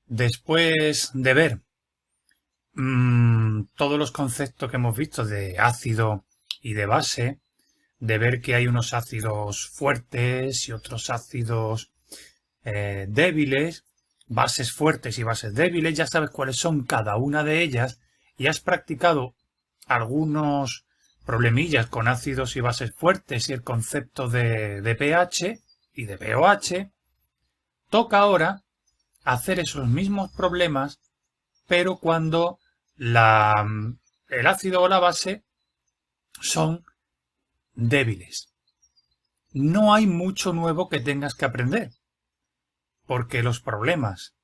Después de ver todos los conceptos que hemos visto de ácido y de base, de ver que hay unos ácidos fuertes y otros ácidos débiles, bases fuertes y bases débiles, ya sabes cuáles son cada una de ellas y has practicado algunos problemillas con ácidos y bases fuertes y el concepto de pH y de pOH. Toca ahora hacer esos mismos problemas, pero cuando el ácido o la base son débiles. No hay mucho nuevo que tengas que aprender, porque los problemas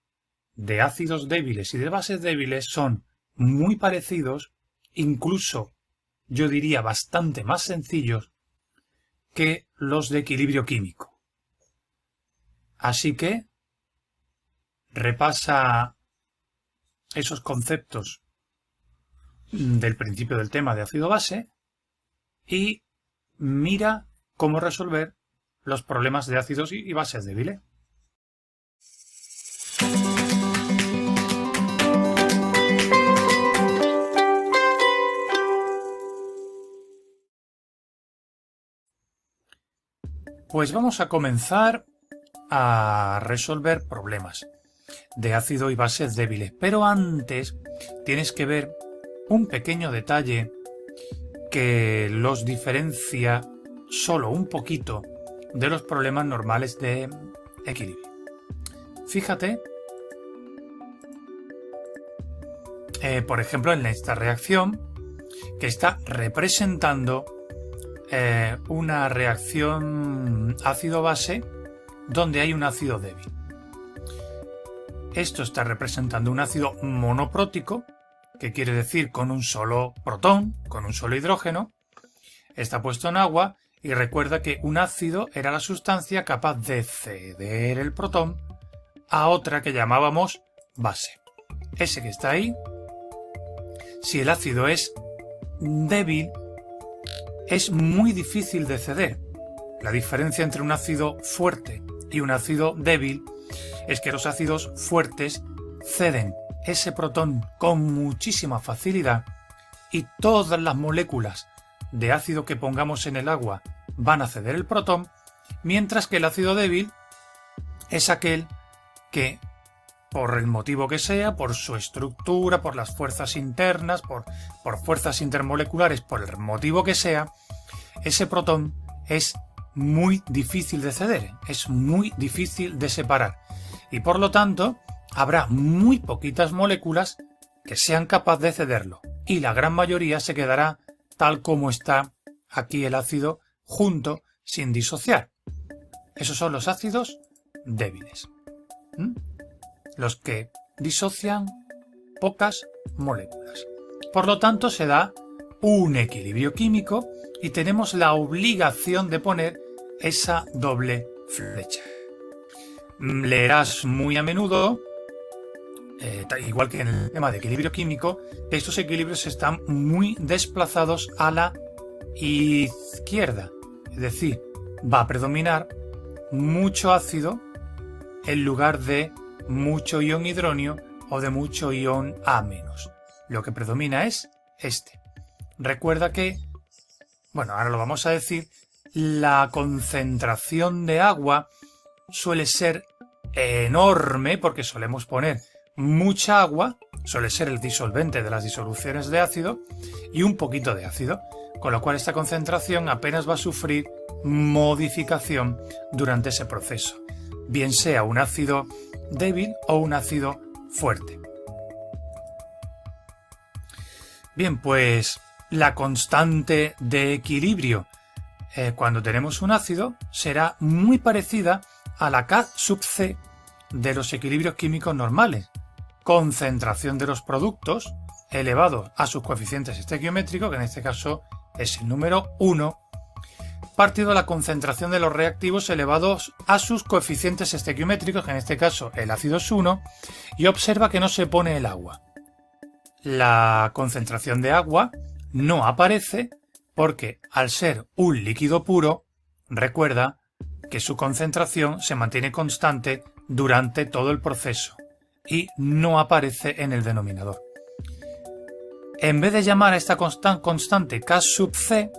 de ácidos débiles y de bases débiles son muy parecidos, incluso yo diría bastante más sencillos que los de equilibrio químico. Así que repasa esos conceptos del principio del tema de ácido-base y mira cómo resolver los problemas de ácidos y bases débiles. Pues vamos a comenzar a resolver problemas de ácido y bases débiles. Pero antes tienes que ver un pequeño detalle que los diferencia solo un poquito de los problemas normales de equilibrio. Fíjate, por ejemplo, en esta reacción que está representando una reacción ácido-base donde hay un ácido débil. Esto está representando un ácido monoprótico, que quiere decir con un solo protón, con un solo hidrógeno. Está puesto en agua y recuerda que un ácido era la sustancia capaz de ceder el protón a otra que llamábamos base. Ese que está ahí, si el ácido es débil, es muy difícil de ceder. La diferencia entre un ácido fuerte y un ácido débil es que los ácidos fuertes ceden ese protón con muchísima facilidad y todas las moléculas de ácido que pongamos en el agua van a ceder el protón, mientras que el ácido débil es aquel que, por el motivo que sea, por su estructura, por las fuerzas internas, por fuerzas intermoleculares, por el motivo que sea, ese protón es muy difícil de ceder, es muy difícil de separar y por lo tanto habrá muy poquitas moléculas que sean capaces de cederlo y la gran mayoría se quedará tal como está aquí el ácido junto sin disociar. Esos son los ácidos débiles, los que disocian pocas moléculas. Por lo tanto se da un equilibrio químico y tenemos la obligación de poner esa doble flecha. Leerás muy a menudo, igual que en el tema de equilibrio químico, que estos equilibrios están muy desplazados a la izquierda. Es decir, va a predominar mucho ácido en lugar de mucho ion hidronio o de mucho ion A-. Lo que predomina es este. Recuerda que, bueno, ahora lo vamos a decir, la concentración de agua suele ser enorme porque solemos poner mucha agua, suele ser el disolvente de las disoluciones de ácido y un poquito de ácido, con lo cual esta concentración apenas va a sufrir modificación durante ese proceso, bien sea un ácido débil o un ácido fuerte. Bien, pues la constante de equilibrio cuando tenemos un ácido será muy parecida a la K sub C de los equilibrios químicos normales. Concentración de los productos elevado a sus coeficientes estequiométricos, que en este caso es el número 1, partido a la concentración de los reactivos elevados a sus coeficientes estequiométricos, que en este caso el ácido es 1, y observa que no se pone el agua. La concentración de agua no aparece porque, al ser un líquido puro, recuerda que su concentración se mantiene constante durante todo el proceso. y no aparece en el denominador. En vez de llamar a esta constante K sub C,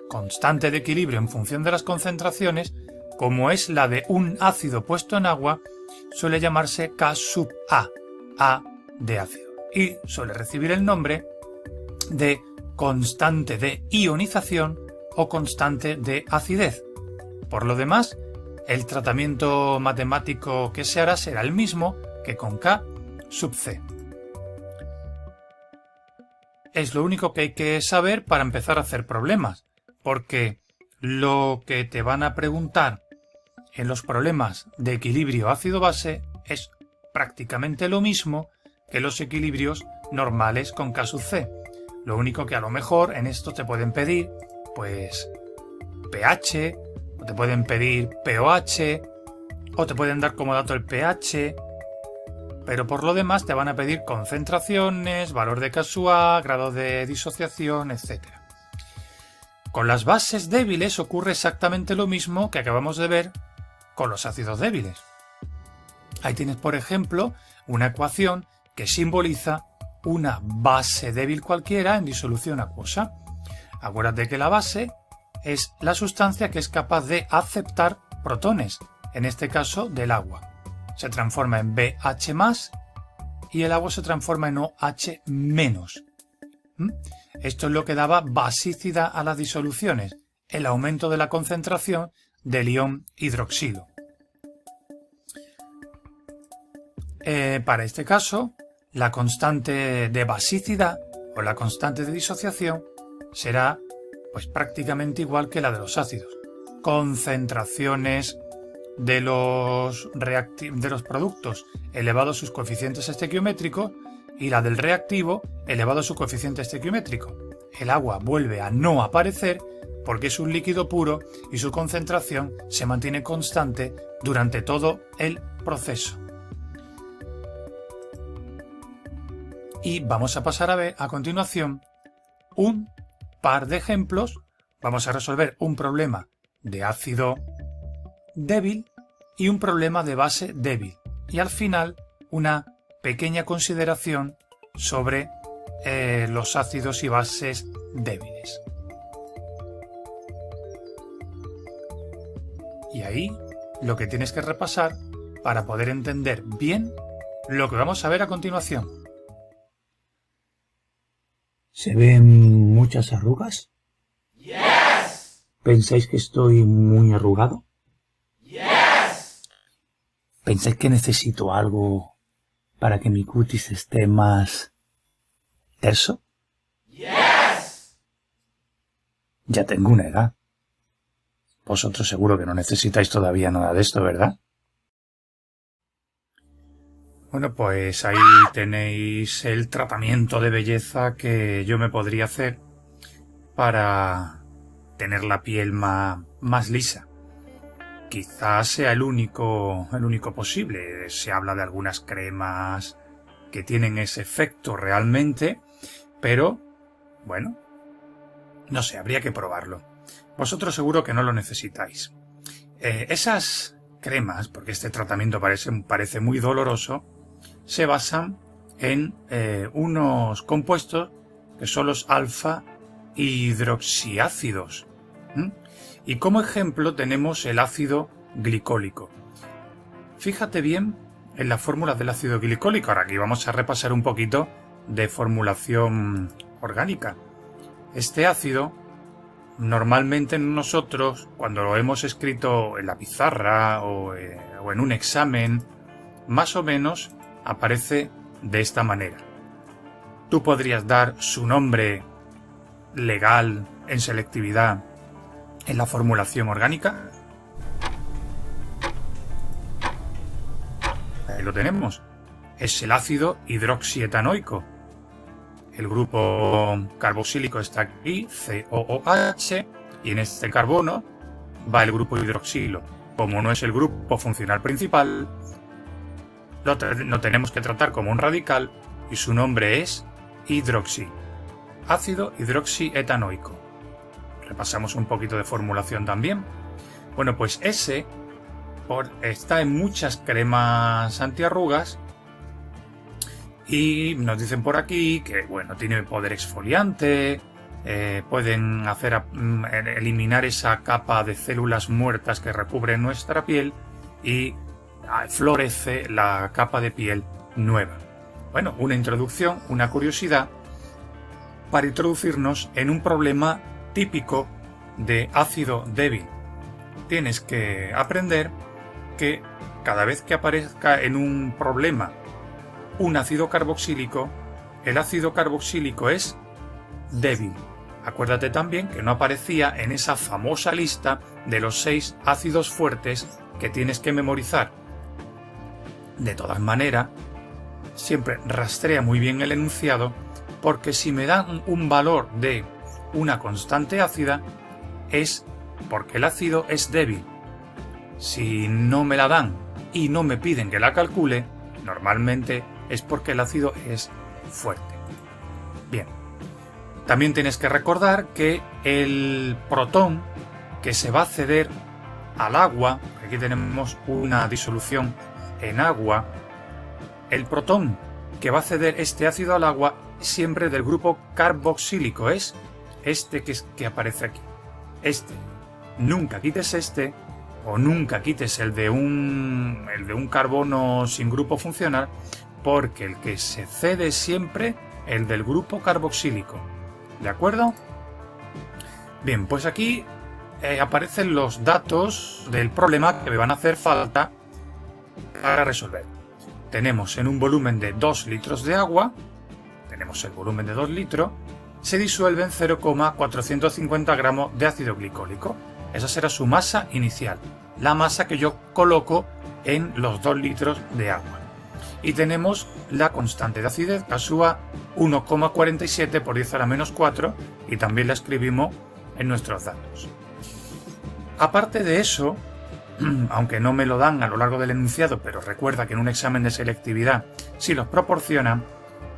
constante de equilibrio en función de las concentraciones, como es la de un ácido puesto en agua, suele llamarse K sub A de ácido, y suele recibir el nombre de constante de ionización o constante de acidez. Por lo demás, el tratamiento matemático que se hará será el mismo que con K sub C. Es lo único que hay que saber para empezar a hacer problemas, porque lo que te van a preguntar en los problemas de equilibrio ácido-base es prácticamente lo mismo que los equilibrios normales con K sub C. Lo único que a lo mejor en esto te pueden pedir, pues, pH, o te pueden pedir pOH, o te pueden dar como dato el pH, pero por lo demás te van a pedir concentraciones, valor de K sub A, grado de disociación, etc. Con las bases débiles ocurre exactamente lo mismo que acabamos de ver con los ácidos débiles. Ahí tienes, por ejemplo, una ecuación que simboliza una base débil cualquiera en disolución acuosa. Acuérdate que la base es la sustancia que es capaz de aceptar protones, en este caso del agua. Se transforma en BH+, y el agua se transforma en OH-. Esto es lo que daba basicidad a las disoluciones, el aumento de la concentración del ion hidroxilo. Para este caso, la constante de basicidad o la constante de disociación será pues prácticamente igual que la de los ácidos. Concentraciones de los productos elevado a sus coeficientes estequiométricos y la del reactivo elevado a su coeficiente estequiométrico. El agua vuelve a no aparecer porque es un líquido puro y su concentración se mantiene constante durante todo el proceso. Y vamos a pasar a ver a continuación un par de ejemplos. Vamos a resolver un problema de ácido débil y un problema de base débil. Y al final una pequeña consideración sobre los ácidos y bases débiles. Y ahí lo que tienes que repasar para poder entender bien lo que vamos a ver a continuación. ¿Se ven muchas arrugas? Yes. ¿Pensáis que estoy muy arrugado? Yes. ¿Pensáis que necesito algo para que mi cutis esté más terso? Yes. Ya tengo una edad. Vosotros seguro que no necesitáis todavía nada de esto, ¿verdad? Bueno, pues ahí tenéis el tratamiento de belleza que yo me podría hacer para tener la piel más lisa. Quizás sea el único posible. Se habla de algunas cremas que tienen ese efecto realmente, pero bueno, no sé, habría que probarlo. Vosotros seguro que no lo necesitáis. Esas cremas, porque este tratamiento parece muy doloroso, se basan en unos compuestos que son los alfa hidroxiácidos. Y como ejemplo tenemos el ácido glicólico. Fíjate bien en las fórmulas del ácido glicólico. Ahora aquí vamos a repasar un poquito de formulación orgánica. Este ácido, normalmente nosotros, cuando lo hemos escrito en la pizarra o en un examen, más o menos aparece de esta manera. Tú podrías dar su nombre legal en selectividad en la formulación orgánica. Ahí lo tenemos. Es el ácido hidroxietanoico. El grupo carboxílico está aquí, COOH, y en este carbono va el grupo hidroxilo. Como no es el grupo funcional principal, lo tenemos que tratar como un radical y su nombre es hidroxi. Ácido hidroxietanoico. Repasamos un poquito de formulación también. Bueno, pues ese está en muchas cremas antiarrugas Y nos dicen por aquí que, bueno, tiene poder exfoliante, pueden hacer eliminar esa capa de células muertas que recubre nuestra piel y florece la capa de piel nueva. Bueno, una introducción, una curiosidad para introducirnos en un problema típico de ácido débil. Tienes que aprender que cada vez que aparezca en un problema un ácido carboxílico, el ácido carboxílico es débil. Acuérdate también que no aparecía en esa famosa lista de los 6 ácidos fuertes que tienes que memorizar. De todas maneras, siempre rastrea muy bien el enunciado, porque si me dan un valor de una constante ácida es porque el ácido es débil. Si no me la dan y no me piden que la calcule, normalmente es porque el ácido es fuerte. Bien, también tienes que recordar que el protón que se va a ceder al agua, aquí tenemos una disolución en agua, el protón que va a ceder este ácido al agua siempre del grupo carboxílico es este que aparece aquí. Este. Nunca quites este o nunca quites el de un carbono sin grupo funcional, porque el que se cede es siempre el del grupo carboxílico. ¿De acuerdo? Bien, pues aquí aparecen los datos del problema que me van a hacer falta para resolver. Tenemos en un volumen de 2 litros de agua, tenemos el volumen de 2 litros, se disuelven 0,450 gramos de ácido glicólico. Esa será su masa inicial, la masa que yo coloco en los 2 litros de agua. Y tenemos la constante de acidez, la SUA 1,47 por 10 a la menos 4, y también la escribimos en nuestros datos. Aparte de eso, aunque no me lo dan a lo largo del enunciado, pero recuerda que en un examen de selectividad si los proporcionan,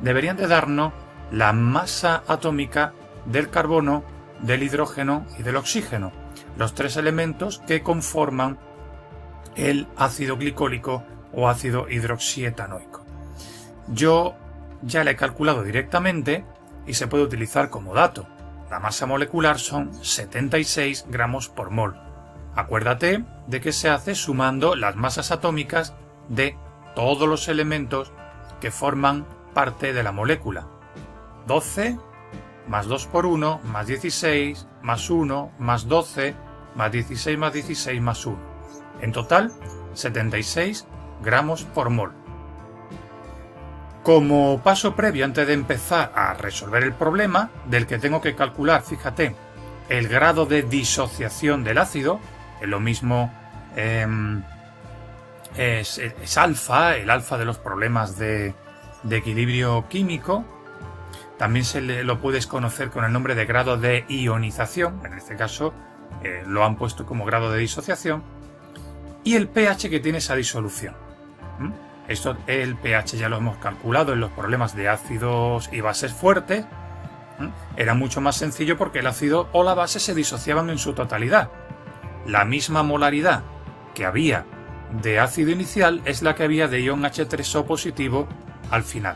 deberían de darnos la masa atómica del carbono, del hidrógeno y del oxígeno, los 3 elementos que conforman el ácido glicólico o ácido hidroxietanoico. Yo ya le he calculado directamente y se puede utilizar como dato. La masa molecular son 76 gramos por mol. Acuérdate de que se hace sumando las masas atómicas de todos los elementos que forman parte de la molécula. 12 más 2 por 1 más 16 más 1 más 12 más 16 más 16 más 1. En total, 76 gramos por mol. Como paso previo antes de empezar a resolver el problema, del que tengo que calcular, fíjate, el grado de disociación del ácido, es lo mismo, es alfa, el alfa de los problemas de equilibrio químico. También lo puedes conocer con el nombre de grado de ionización, en este caso lo han puesto como grado de disociación, y el pH que tiene esa disolución. El pH ya lo hemos calculado en los problemas de ácidos y bases fuertes. Era mucho más sencillo porque el ácido o la base se disociaban en su totalidad. La misma molaridad que había de ácido inicial es la que había de ion H3O positivo al final.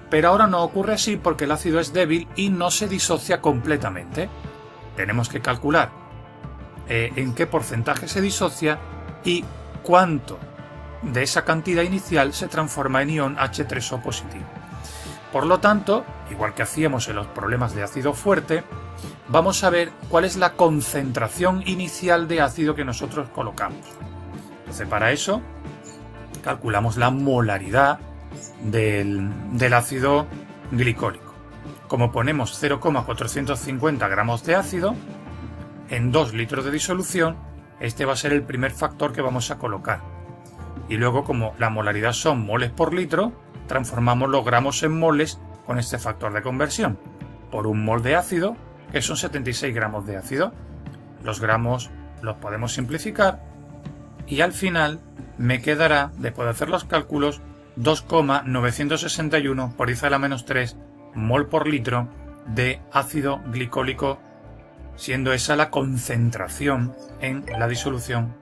Pero ahora no ocurre así porque el ácido es débil y no se disocia completamente. Tenemos que calcular en qué porcentaje se disocia y cuánto de esa cantidad inicial se transforma en ion H3O positivo. Por lo tanto, igual que hacíamos en los problemas de ácido fuerte, vamos a ver cuál es la concentración inicial de ácido que nosotros colocamos. Entonces, para eso, calculamos la molaridad del ácido glicólico. Como ponemos 0,450 gramos de ácido en 2 litros de disolución, este va a ser el primer factor que vamos a colocar. Y luego, como la molaridad son moles por litro, transformamos los gramos en moles con este factor de conversión. Por un mol de ácido, que son 76 gramos de ácido. Los gramos los podemos simplificar y al final me quedará, después de hacer los cálculos, 2,961 por 10 a la menos 3 mol por litro de ácido glicólico, siendo esa la concentración en la disolución,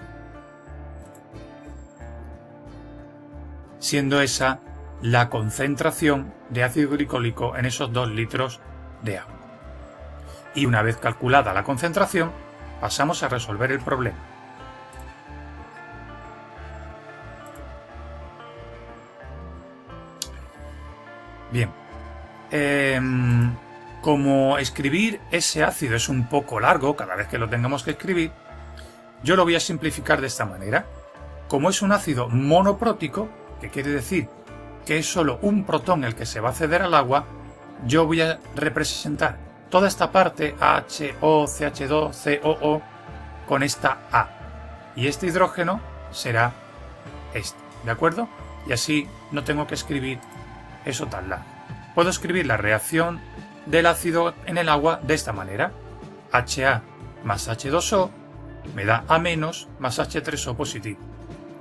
siendo esa la concentración de ácido glicólico en esos 2 litros de agua. Y una vez calculada la concentración, pasamos a resolver el problema. Bien, como escribir ese ácido es un poco largo cada vez que lo tengamos que escribir, yo lo voy a simplificar de esta manera. Como es un ácido monoprótico, que quiere decir que es solo un protón el que se va a ceder al agua, yo voy a representar toda esta parte HO, CH2, COO con esta A. Y este hidrógeno será este, ¿de acuerdo? Y así no tengo que escribir eso tan largo. Puedo escribir la reacción del ácido en el agua de esta manera. HA más H2O me da A- más H3O positivo.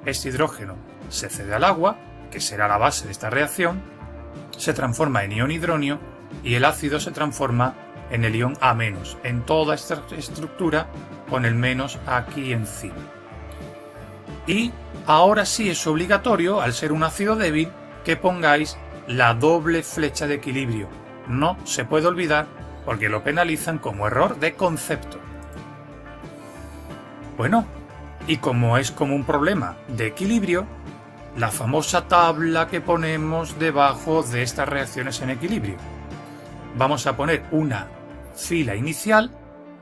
Este hidrógeno se cede al agua, que será la base de esta reacción, se transforma en ion hidronio y el ácido se transforma en el ion A-, en toda esta estructura con el menos aquí encima. Y ahora sí es obligatorio, al ser un ácido débil, que pongáis la doble flecha de equilibrio. No se puede olvidar porque lo penalizan como error de concepto. Bueno, y como es como un problema de equilibrio, la famosa tabla que ponemos debajo de estas reacciones en equilibrio. Vamos a poner una fila inicial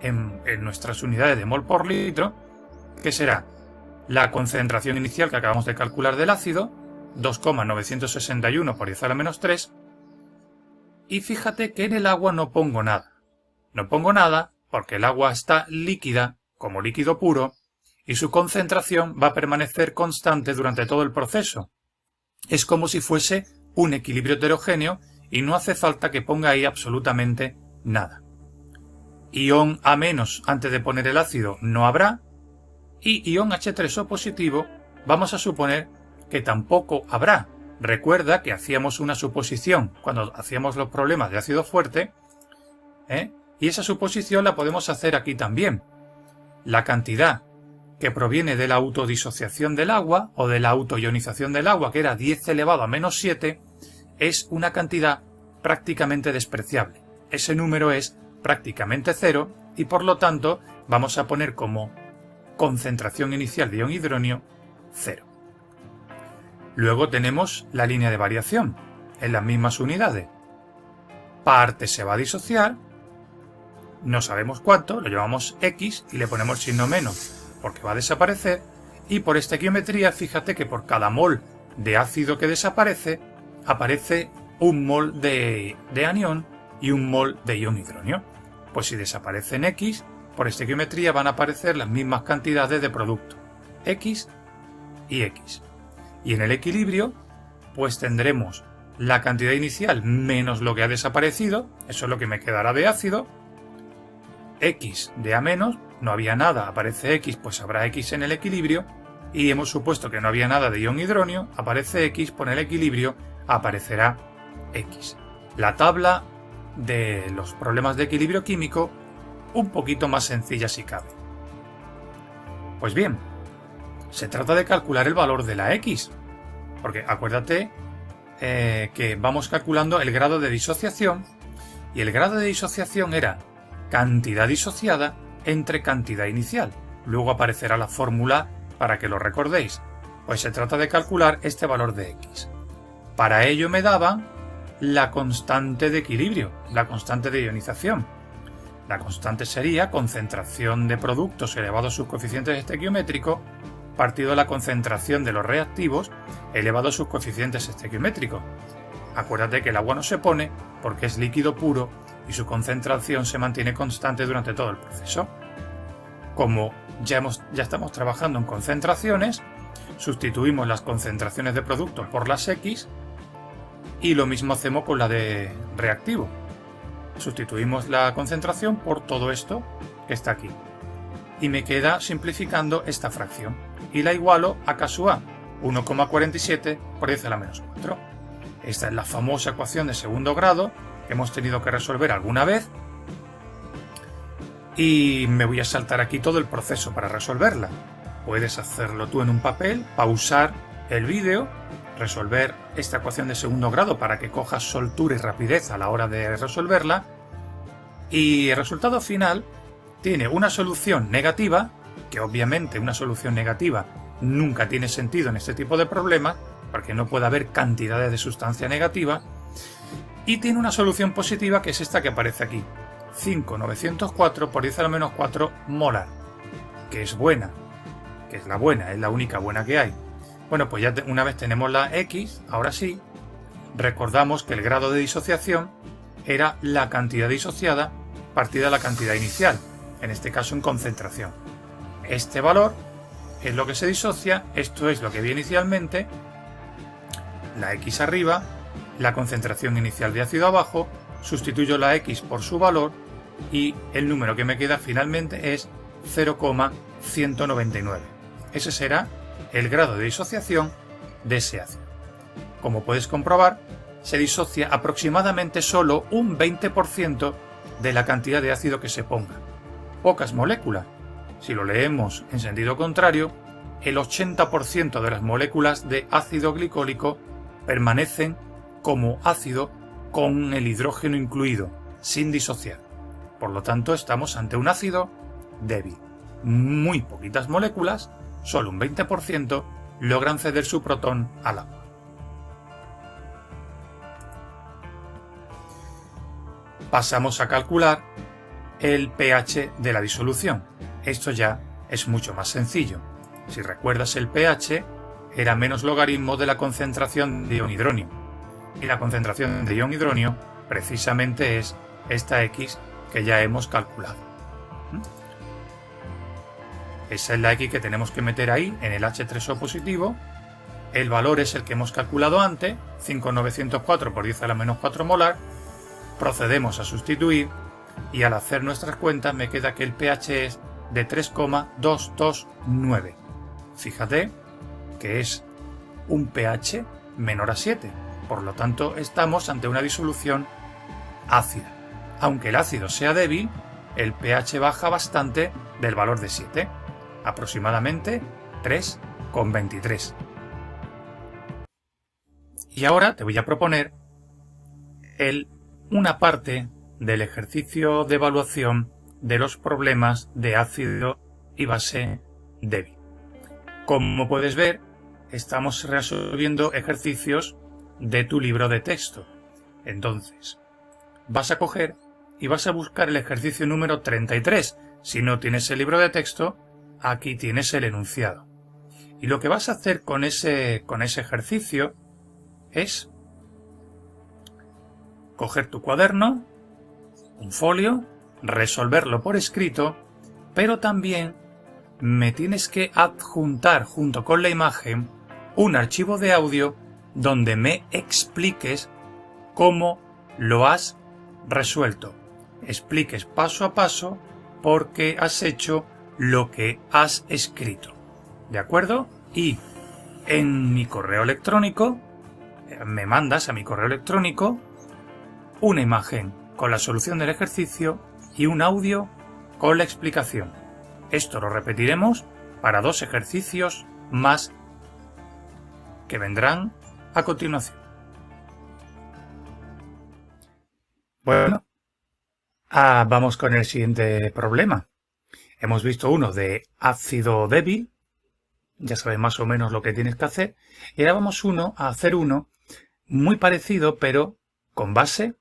en nuestras unidades de mol por litro, que será la concentración inicial que acabamos de calcular del ácido, 2,961 por 10 a la menos 3, y fíjate que en el agua no pongo nada. No pongo nada porque el agua está líquida como líquido puro y su concentración va a permanecer constante durante todo el proceso. Es como si fuese un equilibrio heterogéneo y no hace falta que ponga ahí absolutamente nada. Ion A- antes de poner el ácido no habrá, y ion H3O positivo vamos a suponer que tampoco habrá. Recuerda que hacíamos una suposición cuando hacíamos los problemas de ácido fuerte, y esa suposición la podemos hacer aquí también. La cantidad que proviene de la autodisociación del agua o de la autoionización del agua, que era 10 elevado a menos 7, es una cantidad prácticamente despreciable. Ese número es prácticamente cero y por lo tanto vamos a poner como concentración inicial de ion hidronio 0. Luego tenemos la línea de variación en las mismas unidades. Parte se va a disociar, no sabemos cuánto, lo llamamos X y le ponemos signo menos porque va a desaparecer, y por estequiometría fíjate que por cada mol de ácido que desaparece aparece un mol de anión y un mol de ion hidronio. Pues si desaparecen X, por estequiometría van a aparecer las mismas cantidades de producto, X y X. Y en el equilibrio, pues tendremos la cantidad inicial menos lo que ha desaparecido, eso es lo que me quedará de ácido, X de A-, no había nada, aparece X, pues habrá X en el equilibrio, y hemos supuesto que no había nada de ion hidronio, aparece X, por el equilibrio aparecerá X. La tabla de los problemas de equilibrio químico un poquito más sencilla si cabe. Pues bien, se trata de calcular el valor de la X, porque acuérdate que vamos calculando el grado de disociación, y el grado de disociación era cantidad disociada entre cantidad inicial. Luego aparecerá la fórmula para que lo recordéis. Pues se trata de calcular este valor de X. Para ello me daban la constante de equilibrio, la constante de ionización. La constante sería concentración de productos elevado a sus coeficientes estequiométricos partido de la concentración de los reactivos elevado a sus coeficientes estequiométricos. Acuérdate que el agua no se pone porque es líquido puro y su concentración se mantiene constante durante todo el proceso. Como ya estamos trabajando en concentraciones, sustituimos las concentraciones de productos por las X y lo mismo hacemos con la de reactivo. Sustituimos la concentración por todo esto que está aquí. Y me queda simplificando esta fracción. Y la igualo a K sub A, 1,47 por 10 a la menos 4. Esta es la famosa ecuación de segundo grado que hemos tenido que resolver alguna vez. Y me voy a saltar aquí todo el proceso para resolverla. Puedes hacerlo tú en un papel, pausar el vídeo resolver esta ecuación de segundo grado para que cojas soltura y rapidez a la hora de resolverla. Y el resultado final tiene una solución negativa, que obviamente una solución negativa nunca tiene sentido en este tipo de problemas, porque no puede haber cantidades de sustancia negativa, y tiene una solución positiva, que es esta que aparece aquí, 5,904 por 10 a la menos 4 molar, que es buena, que es la buena, es la única buena que hay. Bueno, pues ya una vez tenemos la X, ahora sí, recordamos que el grado de disociación era la cantidad disociada partida la cantidad inicial, en este caso en concentración. Este valor es lo que se disocia, esto es lo que vi inicialmente, la X arriba, la concentración inicial de ácido abajo, sustituyo la X por su valor y el número que me queda finalmente es 0,199. Ese será el grado de disociación de ese ácido. Como puedes comprobar, se disocia aproximadamente solo un 20% de la cantidad de ácido que se ponga. Pocas moléculas. Si lo leemos en sentido contrario, el 80% de las moléculas de ácido glicólico permanecen como ácido con el hidrógeno incluido, sin disociar. Por lo tanto, estamos ante un ácido débil. Muy poquitas moléculas, solo un 20%, logran ceder su protón al agua. Pasamos a calcular el pH de la disolución. Esto ya es mucho más sencillo. Si recuerdas, el pH era menos logaritmo de la concentración de ion hidronio. Y la concentración de ion hidronio precisamente es esta X que ya hemos calculado. Esa es la X que tenemos que meter ahí en el H3O positivo. El valor es el que hemos calculado antes, 5,904 por 10 a la menos 4 molar. Procedemos a sustituir y al hacer nuestras cuentas me queda que el pH es de 3,229. Fíjate que es un pH menor a 7. Por lo tanto, estamos ante una disolución ácida. Aunque el ácido sea débil, el pH baja bastante del valor de 7, aproximadamente 3,23. Y ahora te voy a proponer una parte del ejercicio de evaluación de los problemas de ácido y base débil. Como puedes ver, estamos resolviendo ejercicios de tu libro de texto. Entonces, vas a coger y vas a buscar el ejercicio número 33. Si no tienes el libro de texto, aquí tienes el enunciado. Y lo que vas a hacer con ese ejercicio es coger tu cuaderno, un folio, resolverlo por escrito, pero también me tienes que adjuntar junto con la imagen un archivo de audio donde me expliques cómo lo has resuelto. Expliques paso a paso por qué has hecho lo que has escrito. ¿De acuerdo? Y en mi correo electrónico, me mandas a mi correo electrónico una imagen con la solución del ejercicio y un audio con la explicación. Esto lo repetiremos para 2 ejercicios más que vendrán a continuación. Bueno, vamos con el siguiente problema. Hemos visto uno de ácido débil, ya sabes más o menos lo que tienes que hacer, y ahora vamos a hacer uno muy parecido pero con base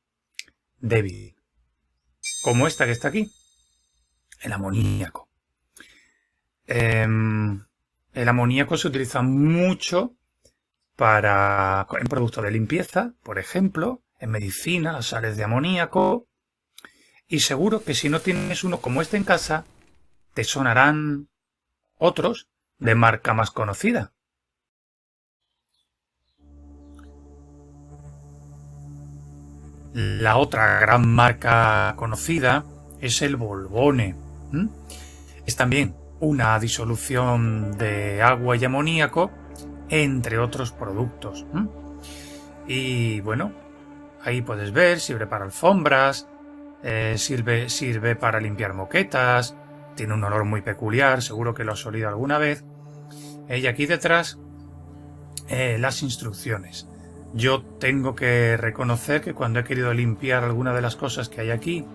débil, como esta que está aquí, el amoníaco. El amoníaco se utiliza mucho en productos de limpieza, por ejemplo, en medicina, las sales de amoníaco, y seguro que si no tienes uno como este en casa, te sonarán otros de marca más conocida. La otra gran marca conocida es el Volbone. Es también una disolución de agua y amoníaco, entre otros productos. Y bueno, ahí puedes ver, sirve para alfombras, sirve para limpiar moquetas, tiene un olor muy peculiar, seguro que lo has olido alguna vez. Y aquí detrás las instrucciones. Yo tengo que reconocer que cuando he querido limpiar alguna de las cosas que hay aquí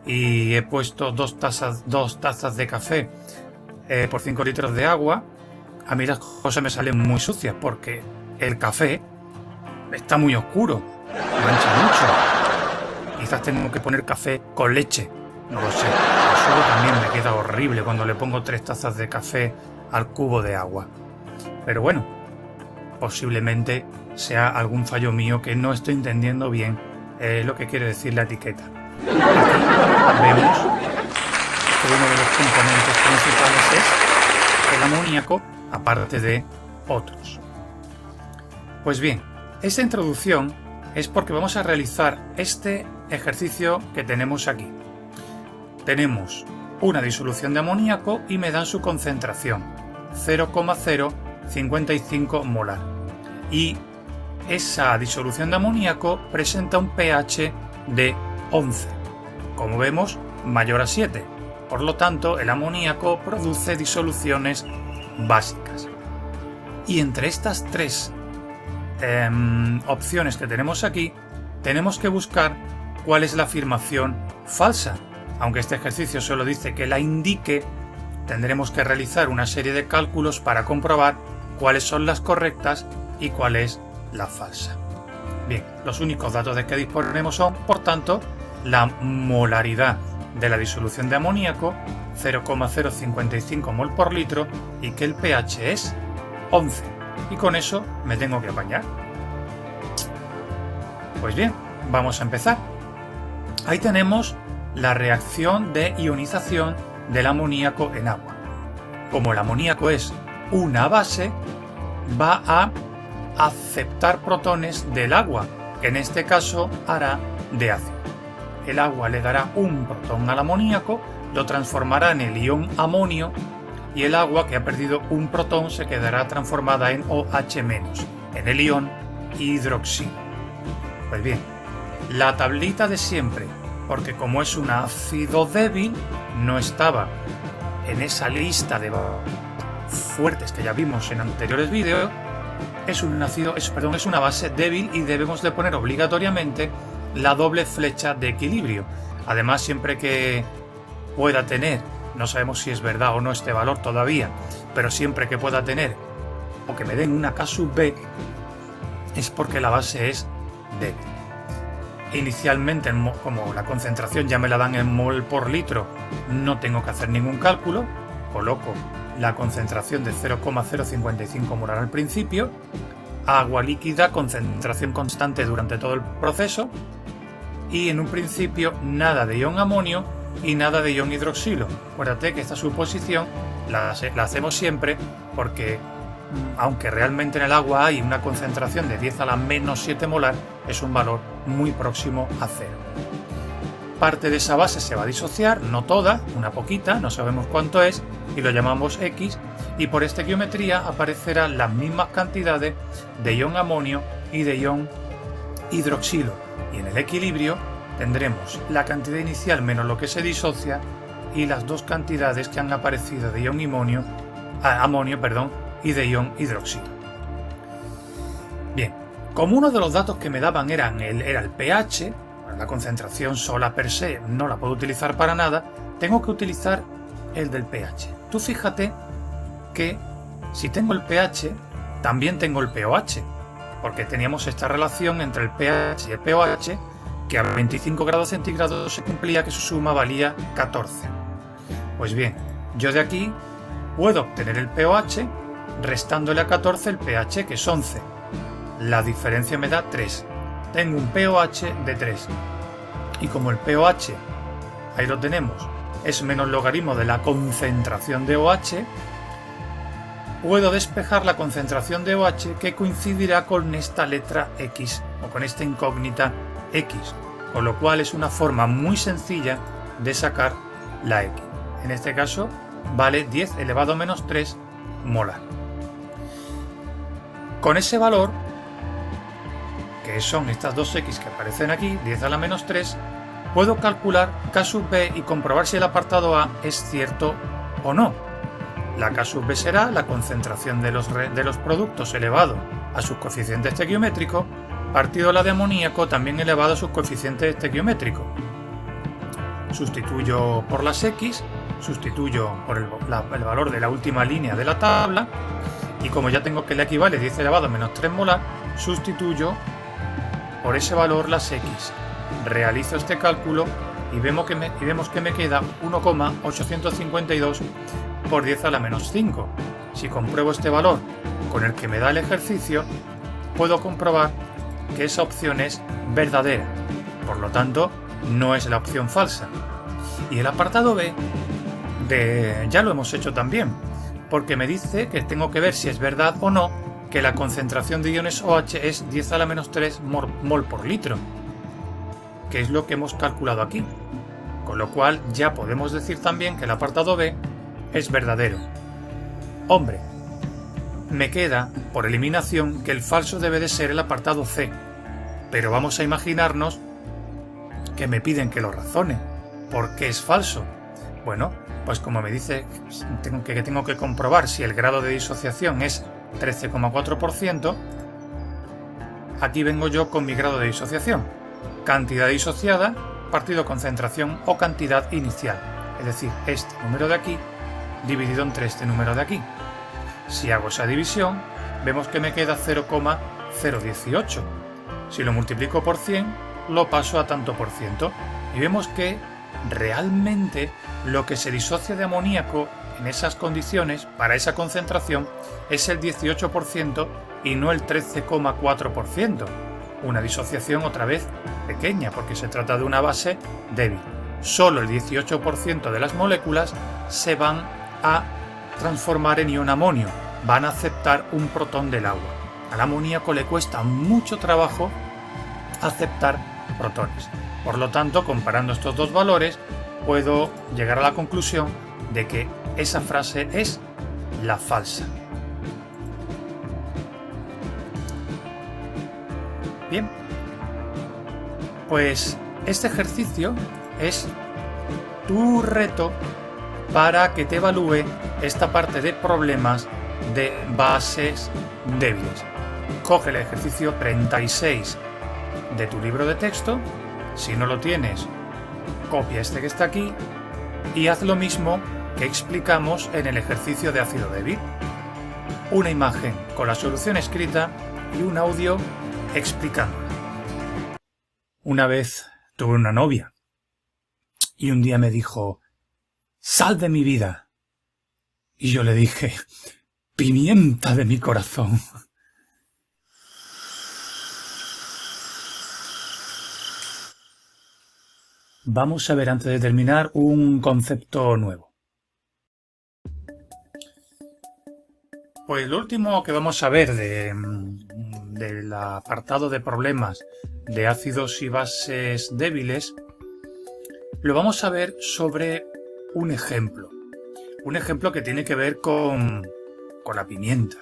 y he puesto dos tazas de café por 5 litros de agua, a mí las cosas me salen muy sucias porque el café está muy oscuro, mancha mucho. Quizás tengo que poner café con leche, no lo sé. El suelo también me queda horrible cuando le pongo 3 tazas de café al cubo de agua. Pero bueno, posiblemente sea algún fallo mío que no estoy entendiendo bien lo que quiere decir la etiqueta. Aquí vemos que uno de los componentes principales es el amoníaco, aparte de otros. Pues bien, esta introducción es porque vamos a realizar este ejercicio que tenemos aquí. Tenemos una disolución de amoníaco y me dan su concentración, 0,055 molar. Y esa disolución de amoníaco presenta un pH de 11, como vemos mayor a 7. Por lo tanto, el amoníaco produce disoluciones básicas. Y entre estas 3 opciones que tenemos aquí, tenemos que buscar cuál es la afirmación falsa. Aunque este ejercicio solo dice que la indique, tendremos que realizar una serie de cálculos para comprobar cuáles son las correctas y cuál es la falsa. Bien, los únicos datos de que disponemos son, por tanto, la molaridad de la disolución de amoníaco, 0,055 mol por litro, y que el pH es 11. Y con eso me tengo que apañar. Pues bien, vamos a empezar. Ahí tenemos la reacción de ionización del amoníaco en agua. Como el amoníaco es una base, va a aceptar protones del agua, que en este caso hará de ácido. El agua le dará un protón al amoníaco, lo transformará en el ion amonio, y el agua que ha perdido un protón se quedará transformada en OH-, en el ion hidroxilo. Pues bien, la tablita de siempre, porque como es un ácido débil, no estaba en esa lista de fuertes que ya vimos en anteriores vídeos. Es una base débil y debemos de poner obligatoriamente la doble flecha de equilibrio. Además, siempre que pueda tener, no sabemos si es verdad o no este valor todavía, pero siempre que pueda tener o que me den una K sub B, es porque la base es débil. Inicialmente, como la concentración ya me la dan en mol por litro, no tengo que hacer ningún cálculo. Coloco la concentración de 0,055 molar al principio, agua líquida, concentración constante durante todo el proceso, y en un principio nada de ion amonio y nada de ion hidroxilo. Acuérdate que esta suposición la hacemos siempre porque, aunque realmente en el agua hay una concentración de 10 a la menos 7 molar, es un valor muy próximo a cero. Parte de esa base se va a disociar, no toda, una poquita, no sabemos cuánto es, y lo llamamos X, y por estequiometría aparecerán las mismas cantidades de ion amonio y de ion hidroxilo, y en el equilibrio tendremos la cantidad inicial menos lo que se disocia y las dos cantidades que han aparecido de ion amonio y de ion hidroxilo. Bien, como uno de los datos que me daban era el pH, la concentración sola per se no la puedo utilizar para nada, tengo que utilizar el del pH. Tú fíjate que si tengo el pH, también tengo el pOH, porque teníamos esta relación entre el pH y el pOH, que a 25 grados centígrados se cumplía que su suma valía 14. Pues bien, yo de aquí puedo obtener el pOH restándole a 14 el pH, que es 11. La diferencia me da 3. Tengo un pOH de 3. Y como el pOH, ahí lo tenemos, es menos logaritmo de la concentración de OH, puedo despejar la concentración de OH que coincidirá con esta letra X o con esta incógnita X, con lo cual es una forma muy sencilla de sacar la X. En este caso vale 10 elevado a menos 3 molar. Con ese valor, que son estas dos X que aparecen aquí, 10 a la menos 3, puedo calcular K sub B y comprobar si el apartado A es cierto o no. La K sub B será la concentración de los productos elevado a sus coeficientes estequiométricos, partido la de amoníaco también elevado a sus coeficientes estequiométricos. Sustituyo por las X, sustituyo por el valor de la última línea de la tabla, y como ya tengo que le equivale 10 elevado a menos 3 molar, sustituyo por ese valor las X. Realizo este cálculo y vemos que me queda 1,852 por 10 a la menos 5. Si compruebo este valor con el que me da el ejercicio, puedo comprobar que esa opción es verdadera. Por lo tanto, no es la opción falsa. Y el apartado B ya lo hemos hecho también, porque me dice que tengo que ver si es verdad o no que la concentración de iones OH es 10 a la menos 3 mol por litro, que es lo que hemos calculado aquí. Con lo cual ya podemos decir también que el apartado B es verdadero. Hombre, me queda, por eliminación, que el falso debe de ser el apartado C, pero vamos a imaginarnos que me piden que lo razone. ¿Por qué es falso? Bueno, pues como me dice que tengo que comprobar si el grado de disociación es 13,4%, aquí vengo yo con mi grado de disociación. Cantidad disociada partido concentración o cantidad inicial, es decir, este número de aquí dividido entre este número de aquí. Si hago esa división, vemos que me queda 0,018. Si lo multiplico por 100, lo paso a tanto por ciento y vemos que realmente lo que se disocia de amoníaco en esas condiciones, para esa concentración, es el 18% y no el 13,4%. Una disociación otra vez pequeña, porque se trata de una base débil. Solo el 18% de las moléculas se van a transformar en ion amonio, van a aceptar un protón del agua. Al amoníaco le cuesta mucho trabajo aceptar protones. Por lo tanto, comparando estos dos valores, puedo llegar a la conclusión de que esa frase es la falsa. Bien, pues este ejercicio es tu reto para que te evalúe esta parte de problemas de bases débiles. Coge el ejercicio 36 de tu libro de texto, si no lo tienes, copia este que está aquí y haz lo mismo que explicamos en el ejercicio de ácido débil. Una imagen con la solución escrita y un audio explicándola. Una vez tuve una novia y un día me dijo: «Sal de mi vida». Y yo le dije: «Pimienta de mi corazón». Vamos a ver, antes de terminar, un concepto nuevo. Pues lo último que vamos a ver del apartado de problemas de ácidos y bases débiles, lo vamos a ver sobre un ejemplo. Un ejemplo que tiene que ver con la pimienta.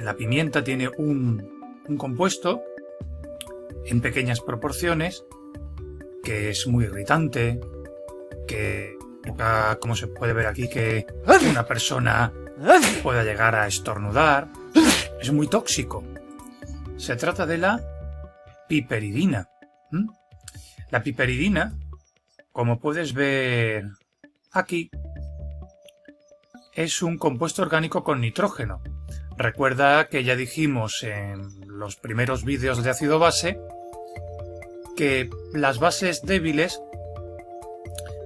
La pimienta tiene un compuesto en pequeñas proporciones que es muy irritante, que, como se puede ver aquí, que una persona pueda llegar a estornudar. Es muy tóxico. Se trata de la piperidina. La piperidina, como puedes ver aquí, es un compuesto orgánico con nitrógeno. Recuerda que ya dijimos en los primeros vídeos de ácido base que las bases débiles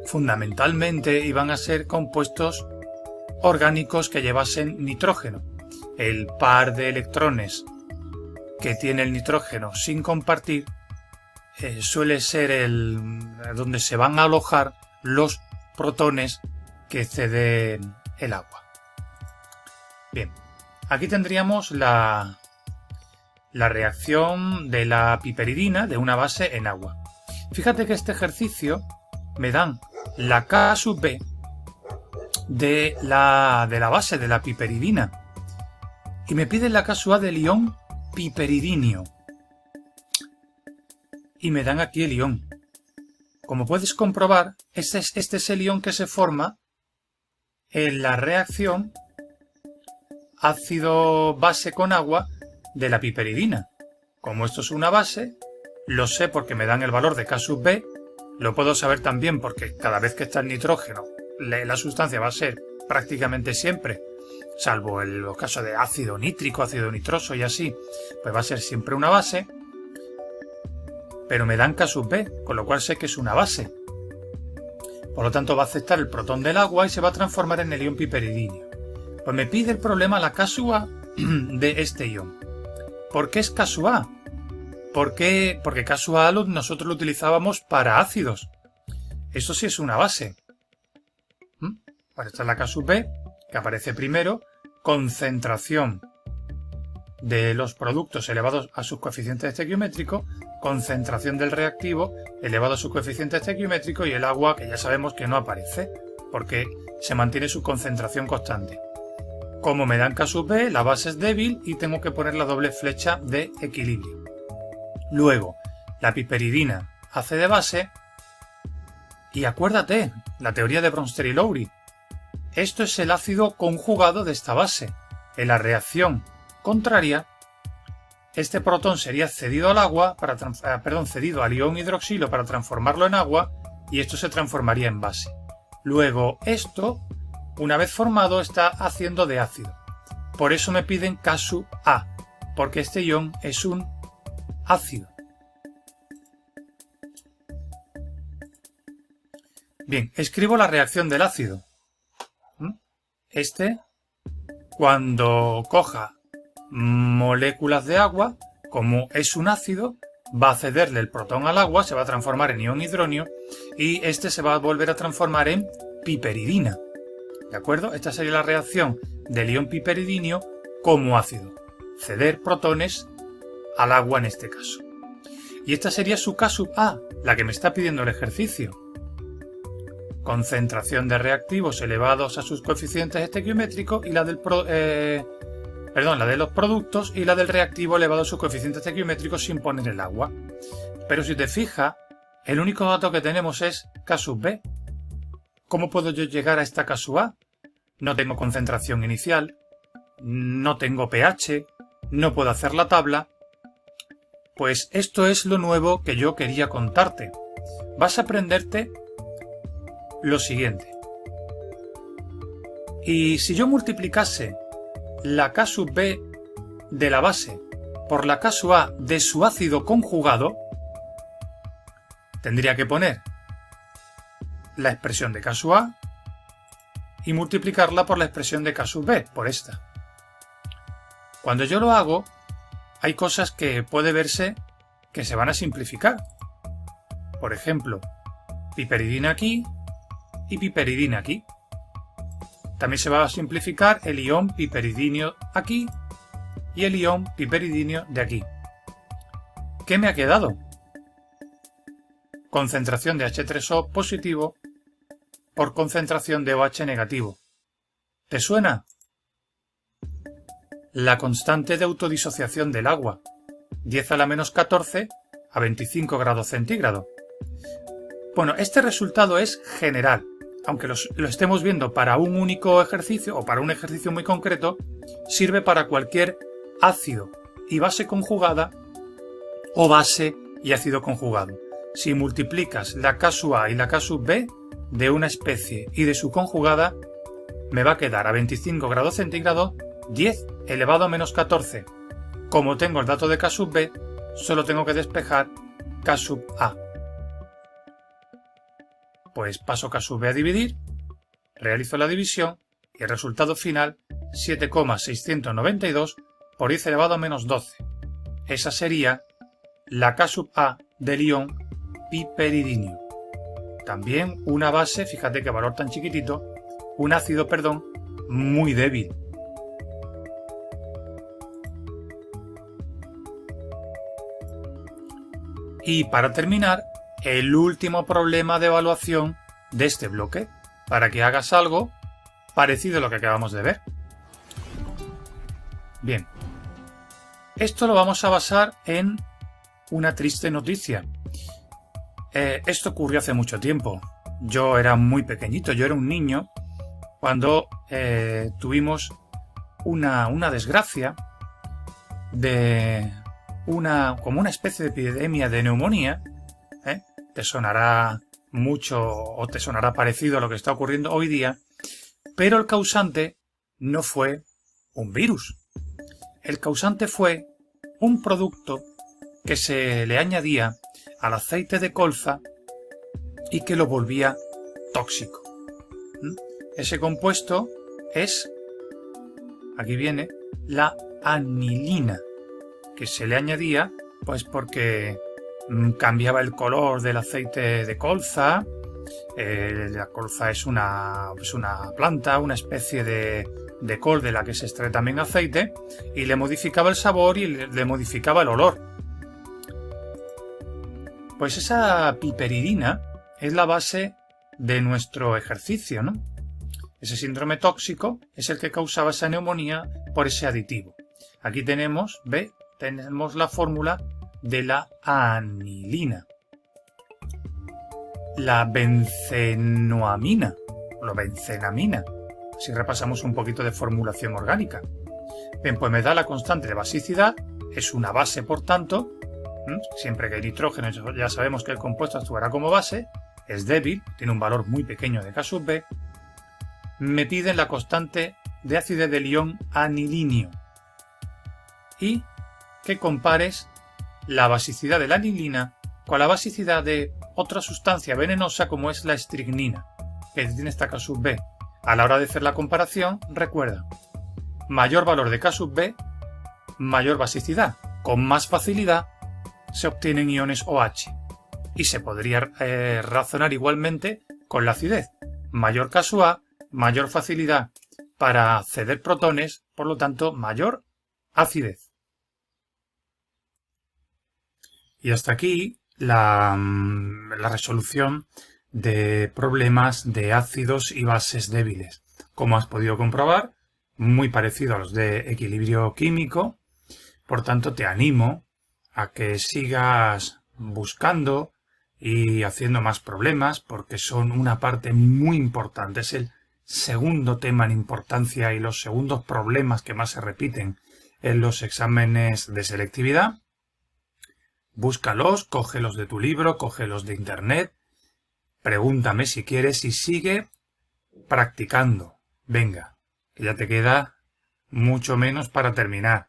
fundamentalmente iban a ser compuestos orgánicos que llevasen nitrógeno. El par de electrones que tiene el nitrógeno sin compartir suele ser donde se van a alojar los protones que cede el agua. Bien, aquí tendríamos la reacción de la piperidina de una base en agua. Fíjate que este ejercicio me dan la K sub B de la base de la piperidina y me piden la K sub A del ion piperidinio y me dan aquí el ion. Como puedes comprobar, este es el ion que se forma en la reacción ácido base con agua de la piperidina. Como esto es una base, lo sé porque me dan el valor de K sub B, lo puedo saber también porque cada vez que está el nitrógeno, la sustancia va a ser prácticamente siempre, salvo en los casos de ácido nítrico, ácido nitroso y así, pues va a ser siempre una base, pero me dan K sub B, con lo cual sé que es una base. Por lo tanto va a aceptar el protón del agua y se va a transformar en el ion piperidinio. Pues me pide el problema la K sub A de este ion. ¿Por qué es K sub A? ¿Por qué? Porque K sub A nosotros lo utilizábamos para ácidos. Eso sí es una base. Bueno, esta es la K sub B, que aparece primero. Concentración de los productos elevados a sus coeficientes estequiométricos, concentración del reactivo elevado a su coeficiente estequiométrico y el agua, que ya sabemos que no aparece, porque se mantiene su concentración constante. Como me dan K sub B, la base es débil y tengo que poner la doble flecha de equilibrio. Luego, la piperidina hace de base y acuérdate, la teoría de Bronsted y Lowry. Esto es el ácido conjugado de esta base. En la reacción contraria, este protón sería cedido al agua, cedido al ion hidroxilo para transformarlo en agua y esto se transformaría en base. Luego, esto, una vez formado, está haciendo de ácido. Por eso me piden K sub A, porque este ion es un ácido. Bien, escribo la reacción del ácido. Cuando coja moléculas de agua, como es un ácido, va a cederle el protón al agua, se va a transformar en ion hidronio y este se va a volver a transformar en piperidina. ¿De acuerdo? Esta sería la reacción del ion piperidinio como ácido. Ceder protones al agua en este caso. Y esta sería su K sub A, la que me está pidiendo el ejercicio. Concentración de reactivos elevados a sus coeficientes estequiométricos y la de los productos y la del reactivo elevado a sus coeficientes estequiométricos sin poner el agua. Pero si te fijas, el único dato que tenemos es K sub B. ¿Cómo puedo yo llegar a esta K sub A? No tengo concentración inicial, no tengo pH, no puedo hacer la tabla. Pues esto es lo nuevo que yo quería contarte. Vas a aprenderte lo siguiente. Y si yo multiplicase la K sub B de la base por la K sub A de su ácido conjugado, tendría que poner la expresión de K sub A y multiplicarla por la expresión de K sub B, por esta. Cuando yo lo hago, hay cosas que puede verse que se van a simplificar. Por ejemplo, piperidina aquí y piperidina aquí. También se va a simplificar el ion piperidinio aquí y el ion piperidinio de aquí. ¿Qué me ha quedado? Concentración de H3O positivo por concentración de OH negativo. ¿Te suena? La constante de autodisociación del agua, 10 a la menos 14 a 25 grados centígrados. Bueno, este resultado es general. Aunque lo estemos viendo para un único ejercicio o para un ejercicio muy concreto, sirve para cualquier ácido y base conjugada o base y ácido conjugado. Si multiplicas la K sub A y la K sub B de una especie y de su conjugada, me va a quedar a 25 grados centígrados 10 elevado a menos 14. Como tengo el dato de K sub B, solo tengo que despejar K sub A. Pues paso K sub B a dividir, realizo la división y el resultado final 7,692 por 10 elevado a menos 12. Esa sería la K sub A del ion piperidinio. También una base, fíjate qué valor tan chiquitito, un ácido, muy débil. Y para terminar, el último problema de evaluación de este bloque, para que hagas algo parecido a lo que acabamos de ver. Bien, esto lo vamos a basar en una triste noticia. Esto ocurrió hace mucho tiempo. Yo era muy pequeñito, yo era un niño cuando tuvimos una desgracia. de como una especie de epidemia de neumonía, te sonará mucho o te sonará parecido a lo que está ocurriendo hoy día, pero el causante no fue un virus. El causante fue un producto que se le añadía al aceite de colza y que lo volvía tóxico. Ese compuesto es, aquí viene, la anilina, que se le añadía pues porque cambiaba el color del aceite de colza. La colza es una planta, una especie de col de la que se extrae también aceite, y le modificaba el sabor y le modificaba el olor. Pues esa piperidina es la base de nuestro ejercicio, ¿no? Ese síndrome tóxico es el que causaba esa neumonía por ese aditivo. Aquí tenemos la fórmula de la anilina. La bencenoamina, o la bencenamina, si repasamos un poquito de formulación orgánica. Bien, pues me da la constante de basicidad, es una base por tanto, siempre que hay nitrógeno ya sabemos que el compuesto actuará como base, es débil, tiene un valor muy pequeño de K sub B. Me piden la constante de acidez del ion anilinio y que compares la basicidad de la anilina con la basicidad de otra sustancia venenosa como es la estricnina, que tiene esta K sub B. A la hora de hacer la comparación, recuerda, mayor valor de K sub B, mayor basicidad. Con más facilidad se obtienen iones OH. Y se podría razonar igualmente con la acidez. Mayor K sub A, mayor facilidad para ceder protones, por lo tanto, mayor acidez. Y hasta aquí la resolución de problemas de ácidos y bases débiles. Como has podido comprobar, muy parecido a los de equilibrio químico. Por tanto, te animo a que sigas buscando y haciendo más problemas porque son una parte muy importante. Es el segundo tema en importancia y los segundos problemas que más se repiten en los exámenes de selectividad. Búscalos, cógelos de tu libro, cógelos de internet, pregúntame si quieres y sigue practicando. Venga, que ya te queda mucho menos para terminar.